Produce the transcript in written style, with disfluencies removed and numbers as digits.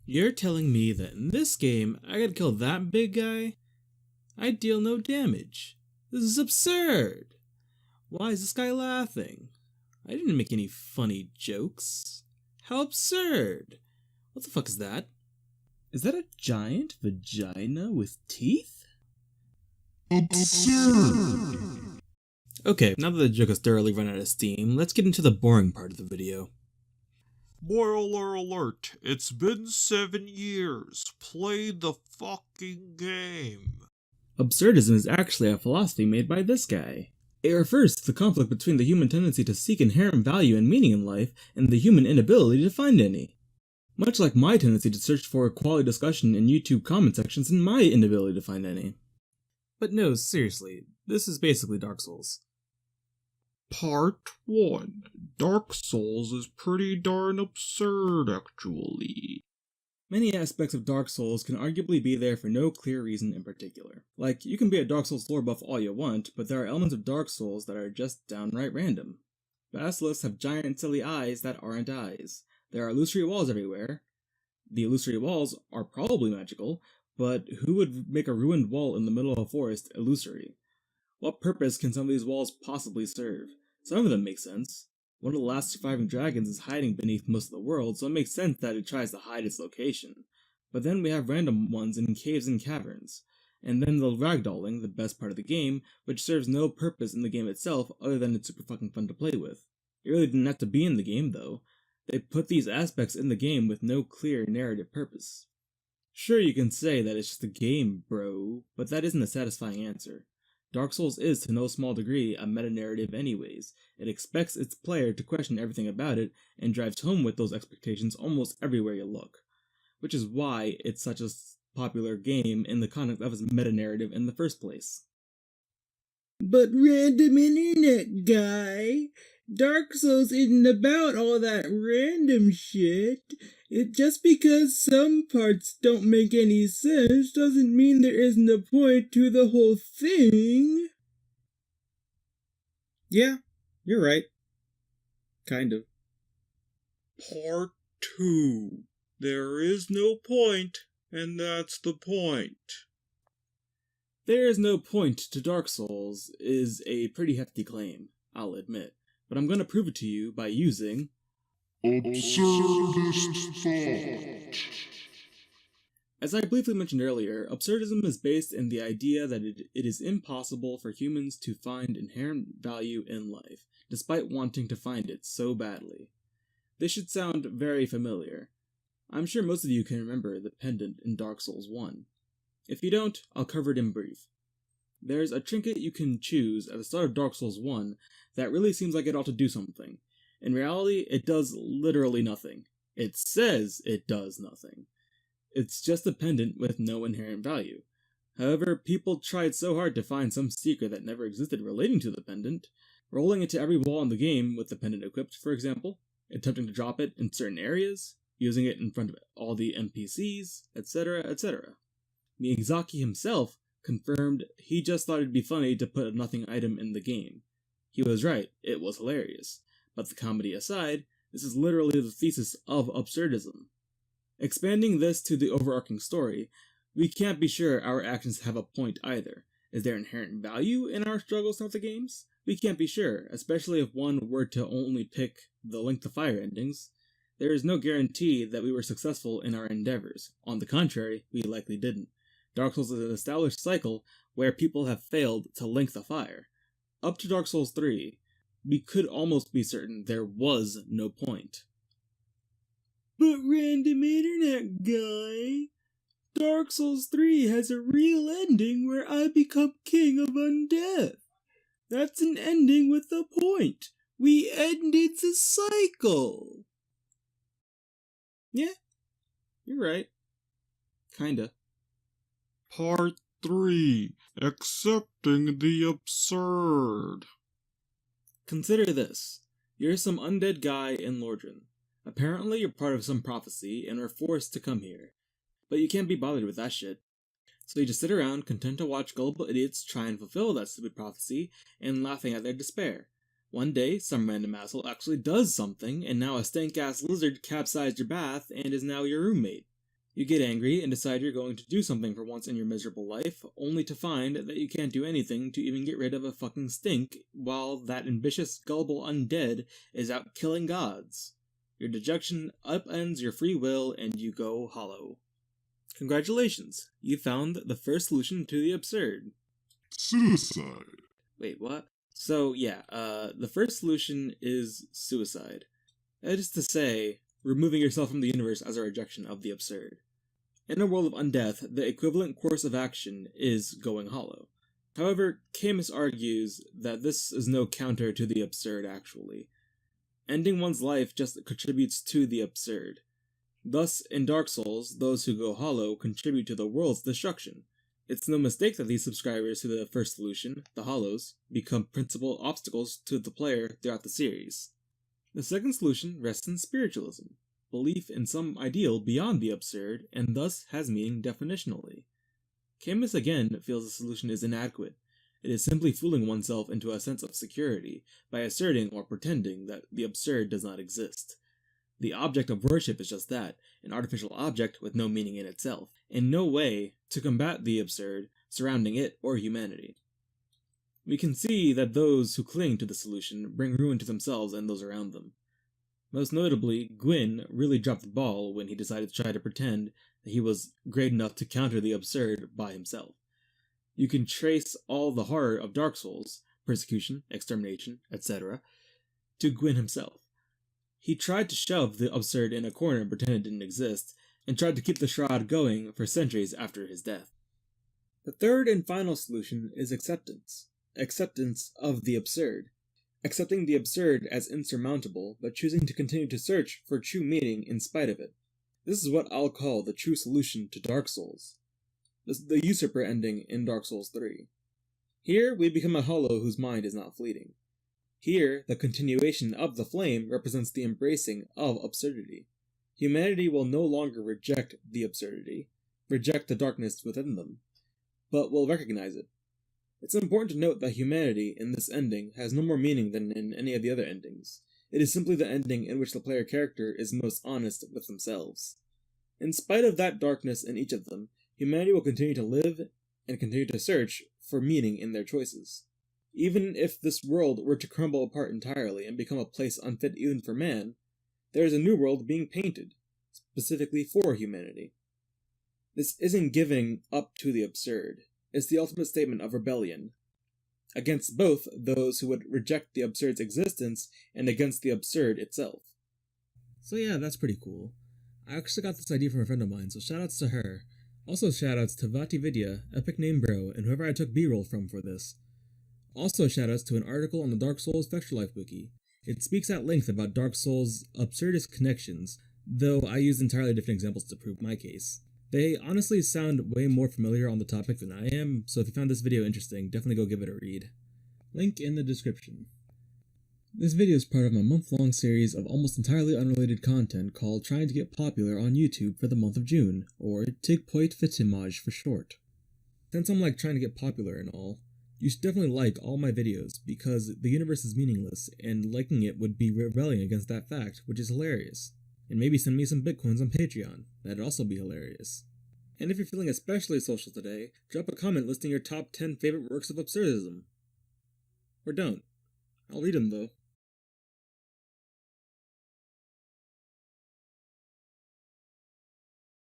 You're telling me that in this game, I gotta kill that big guy? I deal no damage. This is absurd! Why is this guy laughing? I didn't make any funny jokes. How absurd! What the fuck is that? Is that a giant vagina with teeth? Absurd! Okay, now that the joke has thoroughly run out of steam, let's get into the boring part of the video. Boiler alert, it's been 7 years. Play the fucking game. Absurdism is actually a philosophy made by this guy. It refers to the conflict between the human tendency to seek inherent value and meaning in life and the human inability to find any. Much like my tendency to search for quality discussion in YouTube comment sections and my inability to find any. But no, seriously, this is basically Dark Souls. Part 1. Dark Souls is pretty darn absurd, actually. Many aspects of Dark Souls can arguably be there for no clear reason in particular. Like, you can be a Dark Souls lore buff all you want, but there are elements of Dark Souls that are just downright random. Basilisks have giant silly eyes that aren't eyes. There are illusory walls everywhere. The illusory walls are probably magical, but who would make a ruined wall in the middle of a forest illusory? What purpose can some of these walls possibly serve? Some of them make sense. One of the last surviving dragons is hiding beneath most of the world, so it makes sense that it tries to hide its location. But then we have random ones in caves and caverns. And then the ragdolling, the best part of the game, which serves no purpose in the game itself other than it's super fucking fun to play with. It really didn't have to be in the game though. They put these aspects in the game with no clear narrative purpose. Sure, you can say that it's just a game, bro, but that isn't a satisfying answer. Dark Souls is, to no small degree, a meta-narrative anyways. It expects its player to question everything about it, and drives home with those expectations almost everywhere you look. Which is why it's such a popular game in the context of its meta-narrative in the first place. But random internet guy, Dark Souls isn't about all that random shit. Just because some parts don't make any sense doesn't mean there isn't a point to the whole thing. Yeah, you're right. Kind of. Part 2. There is no point, and that's the point. There is no point to Dark Souls is a pretty hefty claim, I'll admit, but I'm gonna prove it to you by using Absurdist thought. As I briefly mentioned earlier, absurdism is based in the idea that it is impossible for humans to find inherent value in life, despite wanting to find it so badly. This should sound very familiar. I'm sure most of you can remember the pendant in Dark Souls 1. If you don't, I'll cover it in brief. There's a trinket you can choose at the start of Dark Souls 1 that really seems like it ought to do something. In reality, it does literally nothing. It says it does nothing. It's just a pendant with no inherent value. However, people tried so hard to find some secret that never existed relating to the pendant, rolling it to every wall in the game with the pendant equipped, for example, attempting to drop it in certain areas, using it in front of all the NPCs, etc., etc. Miyazaki himself confirmed he just thought it'd be funny to put a nothing item in the game. He was right, it was hilarious. But the comedy aside, this is literally the thesis of absurdism. Expanding this to the overarching story, we can't be sure our actions have a point either. Is there inherent value in our struggles throughout the games? We can't be sure, especially if one were to only pick the Link to Fire endings. There is no guarantee that we were successful in our endeavors. On the contrary, we likely didn't. Dark Souls is an established cycle where people have failed to link the fire. Up to Dark Souls 3, we could almost be certain there was no point. But random internet guy, Dark Souls 3 has a real ending where I become king of undeath. That's an ending with a point. We ended the cycle. Yeah, you're right. Kinda. Part 3. Accepting the absurd. Consider this. You're some undead guy in Lordran. Apparently you're part of some prophecy and are forced to come here. But you can't be bothered with that shit. So you just sit around content to watch gullible idiots try and fulfill that stupid prophecy and laughing at their despair. One day, some random asshole actually does something, and now a stank-ass lizard capsized your bath and is now your roommate. You get angry and decide you're going to do something for once in your miserable life, only to find that you can't do anything to even get rid of a fucking stink, while that ambitious, gullible undead is out killing gods. Your dejection upends your free will and you go hollow. Congratulations, you found the first solution to the absurd. Suicide. Wait, what? So, yeah, the first solution is suicide. That is to say, removing yourself from the universe as a rejection of the absurd. In a world of undeath, the equivalent course of action is going hollow. However, Camus argues that this is no counter to the absurd, actually. Ending one's life just contributes to the absurd. Thus, in Dark Souls, those who go hollow contribute to the world's destruction. It's no mistake that these subscribers to the first solution, the hollows, become principal obstacles to the player throughout the series. The second solution rests in spiritualism, belief in some ideal beyond the absurd, and thus has meaning definitionally. Camus again feels the solution is inadequate. It is simply fooling oneself into a sense of security by asserting or pretending that the absurd does not exist. The object of worship is just that, an artificial object with no meaning in itself, in no way to combat the absurd surrounding it or humanity. We can see that those who cling to the solution bring ruin to themselves and those around them. Most notably, Gwyn really dropped the ball when he decided to try to pretend that he was great enough to counter the absurd by himself. You can trace all the horror of Dark Souls, persecution, extermination, etc., to Gwyn himself. He tried to shove the absurd in a corner and pretend it didn't exist, and tried to keep the shroud going for centuries after his death. The third and final solution is acceptance. Acceptance of the absurd. Accepting the absurd as insurmountable, but choosing to continue to search for true meaning in spite of it. This is what I'll call the true solution to Dark Souls. The usurper ending in Dark Souls 3. Here, we become a hollow whose mind is not fleeting. Here, the continuation of the flame represents the embracing of absurdity. Humanity will no longer reject the absurdity, reject the darkness within them, but will recognize it. It's important to note that humanity in this ending has no more meaning than in any of the other endings. It is simply the ending in which the player character is most honest with themselves. In spite of that darkness in each of them, humanity will continue to live and continue to search for meaning in their choices. Even if this world were to crumble apart entirely and become a place unfit even for man, there is a new world being painted, specifically for humanity. This isn't giving up to the absurd. It's the ultimate statement of rebellion, against both those who would reject the absurd's existence and against the absurd itself. So yeah, that's pretty cool. I actually got this idea from a friend of mine, so shoutouts to her. Also shoutouts to VatiVidya, Epic Name Bro, and whoever I took B-roll from for this. Also shoutouts to an article on the Dark Souls Vector Life wiki. It speaks at length about Dark Souls' absurdist connections, though I used entirely different examples to prove my case. They honestly sound way more familiar on the topic than I am, so if you found this video interesting, definitely go give it a read. Link in the description. This video is part of my month-long series of almost entirely unrelated content called Trying to Get Popular on YouTube for the month of June, or TTGPOYEDFTMOJ for short. Since I'm trying to get popular and all, you should definitely like all my videos, because the universe is meaningless, and liking it would be rebelling against that fact, which is hilarious. And maybe send me some bitcoins on Patreon, that'd also be hilarious. And if you're feeling especially social today, drop a comment listing your top 10 favorite works of absurdism. Or don't. I'll read them though.